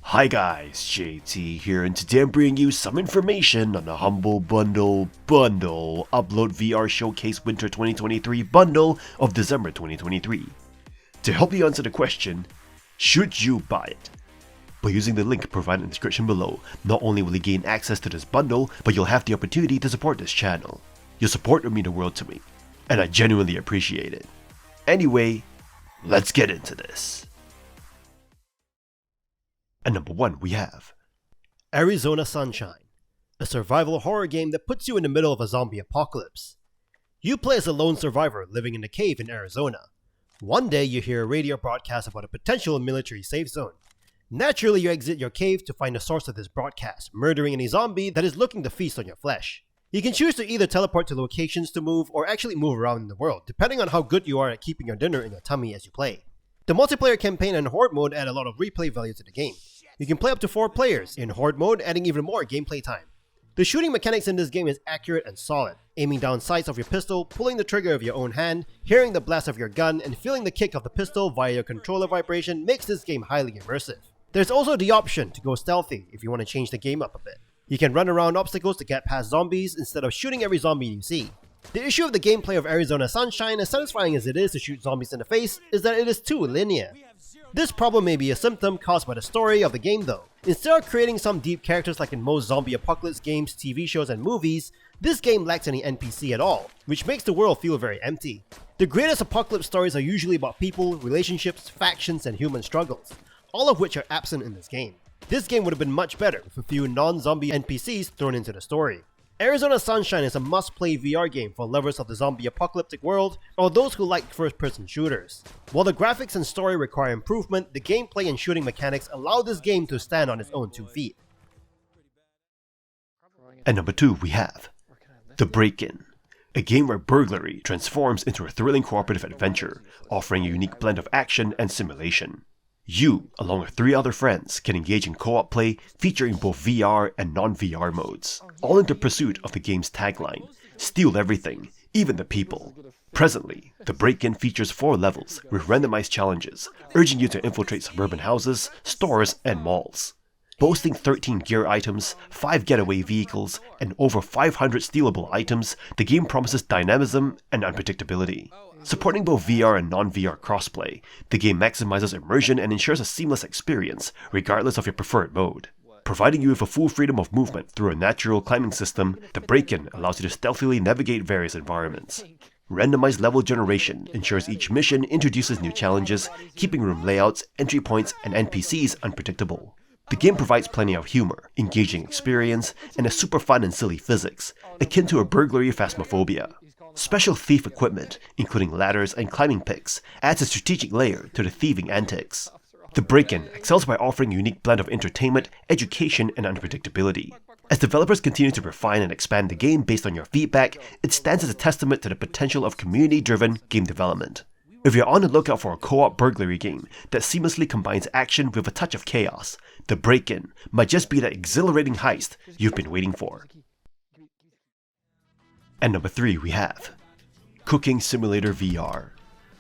Hi guys, JT here, and today I'm bringing you some information on the Humble Bundle UploadVR Showcase Winter 2023 bundle of December 2023. To help you answer the question, should you buy it? By using the link provided in the description below, not only will you gain access to this bundle, but you'll have the opportunity to support this channel. Your support would mean the world to me, and I genuinely appreciate it. Anyway, let's get into this. At number 1 we have Arizona Sunshine, a survival horror game that puts you in the middle of a zombie apocalypse. You play as a lone survivor living in a cave in Arizona. One day you hear a radio broadcast about a potential military safe zone. Naturally, you exit your cave to find the source of this broadcast, murdering any zombie that is looking to feast on your flesh. You can choose to either teleport to locations to move or actually move around in the world, depending on how good you are at keeping your dinner in your tummy as you play. The multiplayer campaign and horde mode add a lot of replay value to the game. You can play up to 4 players in horde mode, adding even more gameplay time. The shooting mechanics in this game is accurate and solid, aiming down sights of your pistol, pulling the trigger of your own hand, hearing the blast of your gun, and feeling the kick of the pistol via your controller vibration makes this game highly immersive. There's also the option to go stealthy if you want to change the game up a bit. You can run around obstacles to get past zombies instead of shooting every zombie you see. The issue of the gameplay of Arizona Sunshine, as satisfying as it is to shoot zombies in the face, is that it is too linear. This problem may be a symptom caused by the story of the game though. Instead of creating some deep characters like in most zombie apocalypse games, TV shows and movies, this game lacks any NPC at all, which makes the world feel very empty. The greatest apocalypse stories are usually about people, relationships, factions and human struggles, all of which are absent in this game. This game would have been much better with a few non-zombie NPCs thrown into the story. Arizona Sunshine is a must-play VR game for lovers of the zombie apocalyptic world or those who like first-person shooters. While the graphics and story require improvement, the gameplay and shooting mechanics allow this game to stand on its own 2 feet. At number 2 we have The Break-In, a game where burglary transforms into a thrilling cooperative adventure, offering a unique blend of action and simulation. You, along with 3 other friends, can engage in co-op play featuring both VR and non-VR modes, all in the pursuit of the game's tagline, steal everything, even the people. Presently, The Break-In features 4 levels with randomized challenges, urging you to infiltrate suburban houses, stores, and malls. Boasting 13 gear items, 5 getaway vehicles, and over 500 stealable items, the game promises dynamism and unpredictability. Supporting both VR and non-VR crossplay, the game maximizes immersion and ensures a seamless experience, regardless of your preferred mode. Providing you with a full freedom of movement through a natural climbing system, The Break-In allows you to stealthily navigate various environments. Randomized level generation ensures each mission introduces new challenges, keeping room layouts, entry points, and NPCs unpredictable. The game provides plenty of humor, engaging experience, and a super fun and silly physics, akin to a burglary phasmophobia. Special thief equipment, including ladders and climbing picks, adds a strategic layer to the thieving antics. The Break-In excels by offering a unique blend of entertainment, education, and unpredictability. As developers continue to refine and expand the game based on your feedback, it stands as a testament to the potential of community-driven game development. If you're on the lookout for a co-op burglary game that seamlessly combines action with a touch of chaos, The Break-In might just be that exhilarating heist you've been waiting for. At number 3 we have Cooking Simulator VR,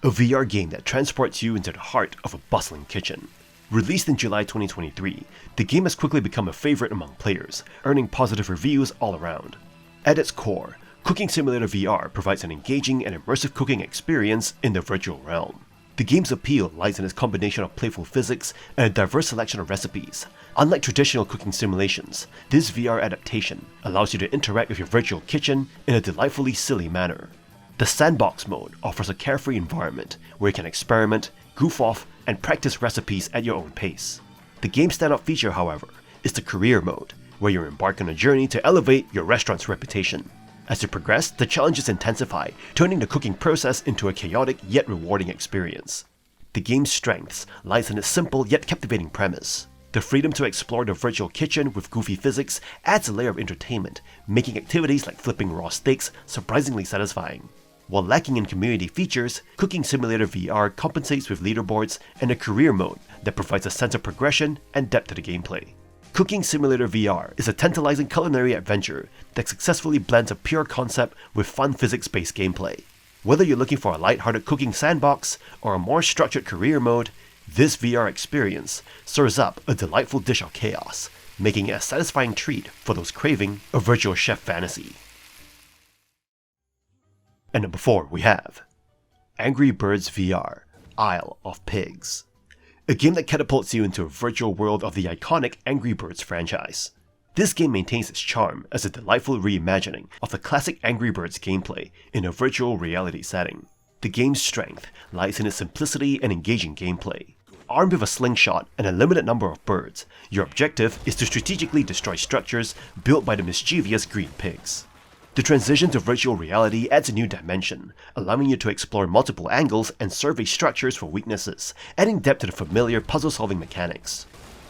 a VR game that transports you into the heart of a bustling kitchen. Released in July 2023, the game has quickly become a favorite among players, earning positive reviews all around. At its core, Cooking Simulator VR provides an engaging and immersive cooking experience in the virtual realm. The game's appeal lies in its combination of playful physics and a diverse selection of recipes. Unlike traditional cooking simulations, this VR adaptation allows you to interact with your virtual kitchen in a delightfully silly manner. The Sandbox mode offers a carefree environment where you can experiment, goof off, and practice recipes at your own pace. The game's standout feature, however, is the Career mode, where you embark on a journey to elevate your restaurant's reputation. As you progress, the challenges intensify, turning the cooking process into a chaotic yet rewarding experience. The game's strengths lies in its simple yet captivating premise. The freedom to explore the virtual kitchen with goofy physics adds a layer of entertainment, making activities like flipping raw steaks surprisingly satisfying. While lacking in community features, Cooking Simulator VR compensates with leaderboards and a career mode that provides a sense of progression and depth to the gameplay. Cooking Simulator VR is a tantalizing culinary adventure that successfully blends a pure concept with fun physics-based gameplay. Whether you're looking for a lighthearted cooking sandbox or a more structured career mode, This VR experience serves up a delightful dish of chaos, making it a satisfying treat for those craving a virtual chef fantasy. And number 4 we have Angry Birds VR Isle of Pigs, a game that catapults you into a virtual world of the iconic Angry Birds franchise. This game maintains its charm as a delightful reimagining of the classic Angry Birds gameplay in a virtual reality setting. The game's strength lies in its simplicity and engaging gameplay. Armed with a slingshot and a limited number of birds, your objective is to strategically destroy structures built by the mischievous green pigs. The transition to virtual reality adds a new dimension, allowing you to explore multiple angles and survey structures for weaknesses, adding depth to the familiar puzzle-solving mechanics.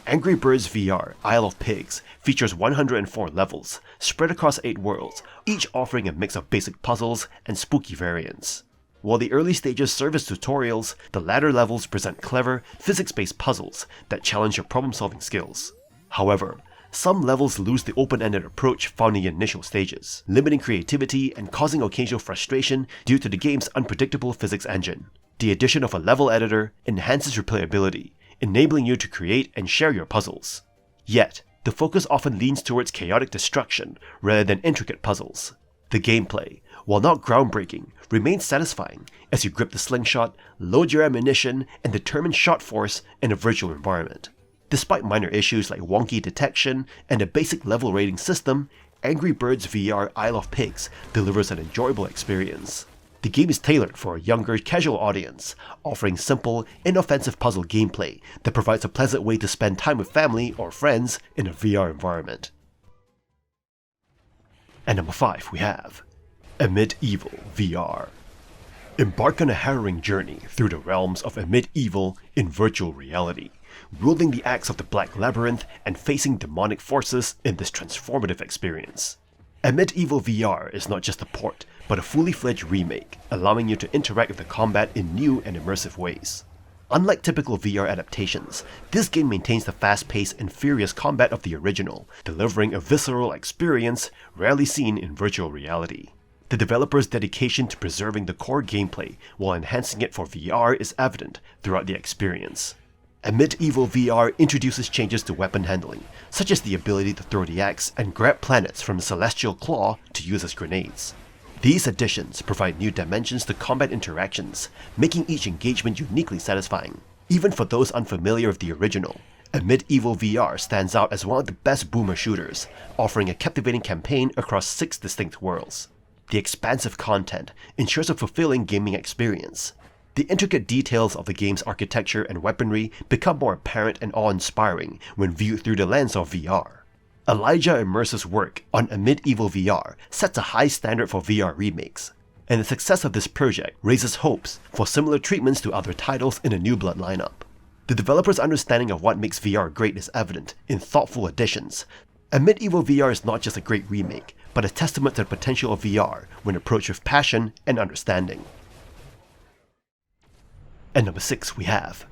Angry Birds VR Isle of Pigs features 104 levels, spread across 8 worlds, each offering a mix of basic puzzles and spooky variants. While the early stages serve as tutorials, the latter levels present clever, physics-based puzzles that challenge your problem-solving skills. However, some levels lose the open-ended approach found in the initial stages, limiting creativity and causing occasional frustration due to the game's unpredictable physics engine. The addition of a level editor enhances replayability, enabling you to create and share your puzzles. Yet, the focus often leans towards chaotic destruction rather than intricate puzzles. The gameplay, while not groundbreaking, remains satisfying as you grip the slingshot, load your ammunition, and determine shot force in a virtual environment. Despite minor issues like wonky detection and a basic level rating system, Angry Birds VR Isle of Pigs delivers an enjoyable experience. The game is tailored for a younger, casual audience, offering simple, inoffensive puzzle gameplay that provides a pleasant way to spend time with family or friends in a VR environment. And number 5 we have Medieval VR. Embark on a harrowing journey through the realms of Medieval in virtual reality, wielding the axe of the Black Labyrinth and facing demonic forces in this transformative experience. Medieval VR is not just a port, but a fully fledged remake, allowing you to interact with the combat in new and immersive ways. Unlike typical VR adaptations, this game maintains the fast-paced and furious combat of the original, delivering a visceral experience rarely seen in virtual reality. The developer's dedication to preserving the core gameplay while enhancing it for VR is evident throughout the experience. Medieval VR introduces changes to weapon handling, such as the ability to throw the axe and grab planets from the Celestial Claw to use as grenades. These additions provide new dimensions to combat interactions, making each engagement uniquely satisfying. Even for those unfamiliar with the original, Medieval VR stands out as one of the best boomer shooters, offering a captivating campaign across 6 distinct worlds. The expansive content ensures a fulfilling gaming experience. The intricate details of the game's architecture and weaponry become more apparent and awe-inspiring when viewed through the lens of VR. Elijah Immersive's work on Medieval VR sets a high standard for VR remakes, and the success of this project raises hopes for similar treatments to other titles in the New Blood lineup. The developer's understanding of what makes VR great is evident in thoughtful additions. Medieval VR is not just a great remake, but a testament to the potential of VR when approached with passion and understanding. And number 6 we have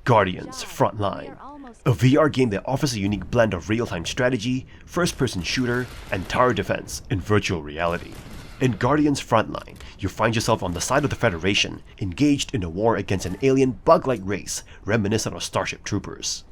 Guardians Frontline, a VR game that offers a unique blend of real-time strategy, first-person shooter, and tower defense in virtual reality. In Guardians Frontline, you find yourself on the side of the Federation, engaged in a war against an alien bug-like race reminiscent of Starship Troopers.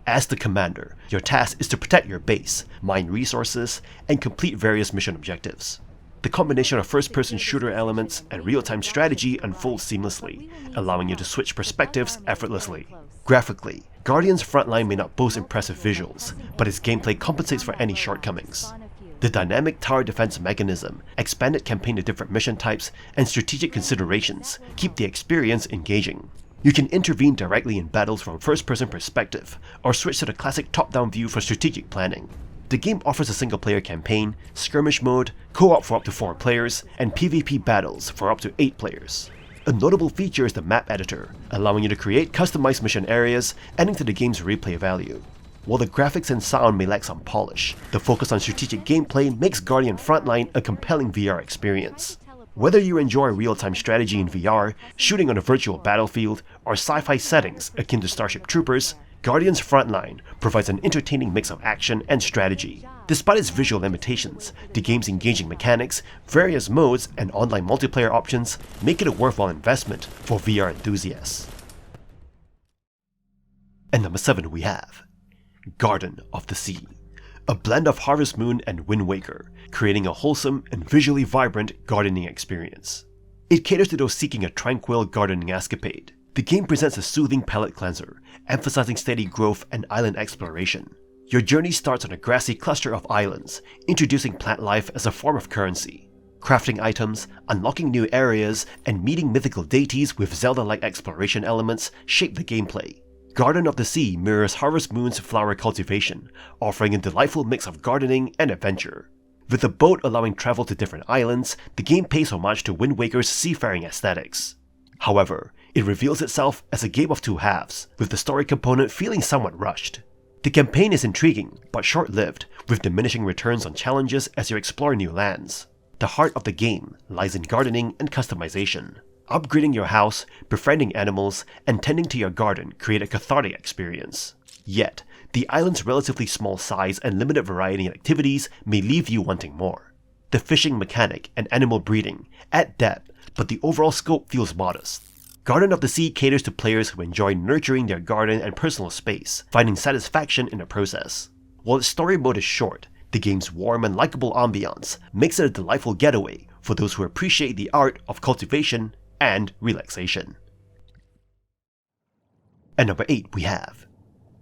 As the commander, your task is to protect your base, mine resources, and complete various mission objectives. The combination of first-person shooter elements and real-time strategy unfolds seamlessly, allowing you to switch perspectives effortlessly. Graphically, Guardians Frontline may not boast impressive visuals, but its gameplay compensates for any shortcomings. The dynamic tower defense mechanism, expanded campaign to different mission types, and strategic considerations keep the experience engaging. You can intervene directly in battles from a first-person perspective, or switch to the classic top-down view for strategic planning. The game offers a single-player campaign, skirmish mode, co-op for up to 4 players, and PvP battles for up to 8 players. A notable feature is the map editor, allowing you to create customized mission areas, adding to the game's replay value. While the graphics and sound may lack some polish, the focus on strategic gameplay makes Guardian Frontline a compelling VR experience. Whether you enjoy real-time strategy in VR, shooting on a virtual battlefield, or sci-fi settings akin to Starship Troopers, Guardians Frontline provides an entertaining mix of action and strategy. Despite its visual limitations, the game's engaging mechanics, various modes, and online multiplayer options make it a worthwhile investment for VR enthusiasts. And number 7 we have Garden of the Sea, a blend of Harvest Moon and Wind Waker, creating a wholesome and visually vibrant gardening experience. It caters to those seeking a tranquil gardening escapade. The game presents a soothing palate cleanser, emphasizing steady growth and island exploration. Your journey starts on a grassy cluster of islands, introducing plant life as a form of currency. Crafting items, unlocking new areas, and meeting mythical deities with Zelda-like exploration elements shape the gameplay. Garden of the Sea mirrors Harvest Moon's flower cultivation, offering a delightful mix of gardening and adventure. With the boat allowing travel to different islands, the game pays homage to Wind Waker's seafaring aesthetics. However, it reveals itself as a game of two halves, with the story component feeling somewhat rushed. The campaign is intriguing, but short-lived, with diminishing returns on challenges as you explore new lands. The heart of the game lies in gardening and customization. Upgrading your house, befriending animals, and tending to your garden create a cathartic experience. Yet, the island's relatively small size and limited variety in activities may leave you wanting more. The fishing mechanic and animal breeding add depth, but the overall scope feels modest. Garden of the Sea caters to players who enjoy nurturing their garden and personal space, finding satisfaction in the process. While its story mode is short, the game's warm and likable ambiance makes it a delightful getaway for those who appreciate the art of cultivation and relaxation. And number 8 we have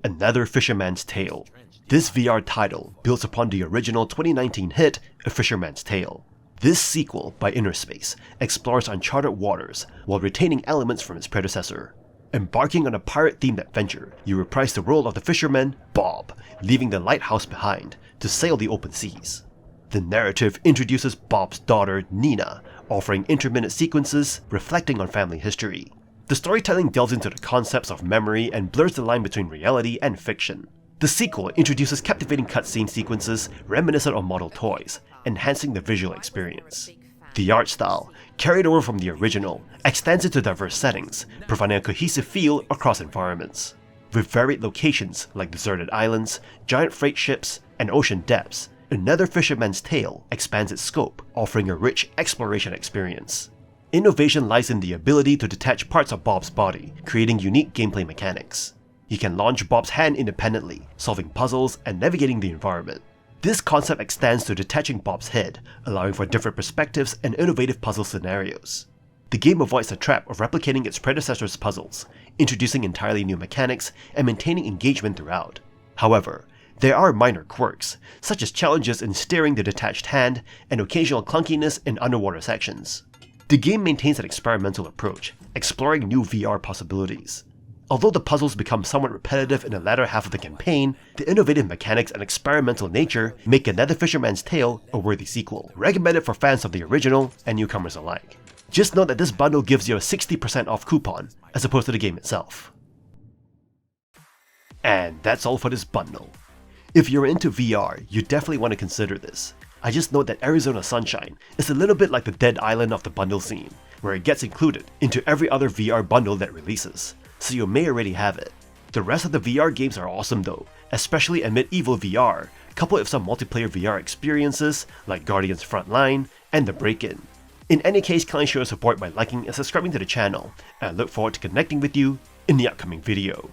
another Fisherman's Tale. This VR title builds upon the original 2019 hit A Fisherman's Tale. This sequel by Innerspace explores uncharted waters while retaining elements from its predecessor. Embarking on a pirate-themed adventure, you reprise the role of the fisherman, Bob, leaving the lighthouse behind to sail the open seas. The narrative introduces Bob's daughter, Nina, offering intermittent sequences reflecting on family history. The storytelling delves into the concepts of memory and blurs the line between reality and fiction. The sequel introduces captivating cutscene sequences reminiscent of model toys, enhancing the visual experience. The art style, carried over from the original, extends into diverse settings, providing a cohesive feel across environments. With varied locations like deserted islands, giant freight ships, and ocean depths, Another Fisherman's Tale expands its scope, offering a rich exploration experience. Innovation lies in the ability to detach parts of Bob's body, creating unique gameplay mechanics. You can launch Bob's hand independently, solving puzzles and navigating the environment. This concept extends to detaching Bob's head, allowing for different perspectives and innovative puzzle scenarios. The game avoids the trap of replicating its predecessor's puzzles, introducing entirely new mechanics and maintaining engagement throughout. However, there are minor quirks, such as challenges in steering the detached hand and occasional clunkiness in underwater sections. The game maintains an experimental approach, exploring new VR possibilities. Although the puzzles become somewhat repetitive in the latter half of the campaign, the innovative mechanics and experimental nature make Another Fisherman's Tale a worthy sequel, recommended for fans of the original and newcomers alike. Just note that this bundle gives you a 60% off coupon, as opposed to the game itself. And that's all for this bundle. If you're into VR, you definitely want to consider this. I just note that Arizona Sunshine is a little bit like the dead island of the bundle scene, where it gets included into every other VR bundle that releases, so you may already have it. The rest of the VR games are awesome though, especially amid Evil VR, coupled with some multiplayer VR experiences like Guardian's Frontline and The Break-In. In any case, kindly show your support by liking and subscribing to the channel, and I look forward to connecting with you in the upcoming video.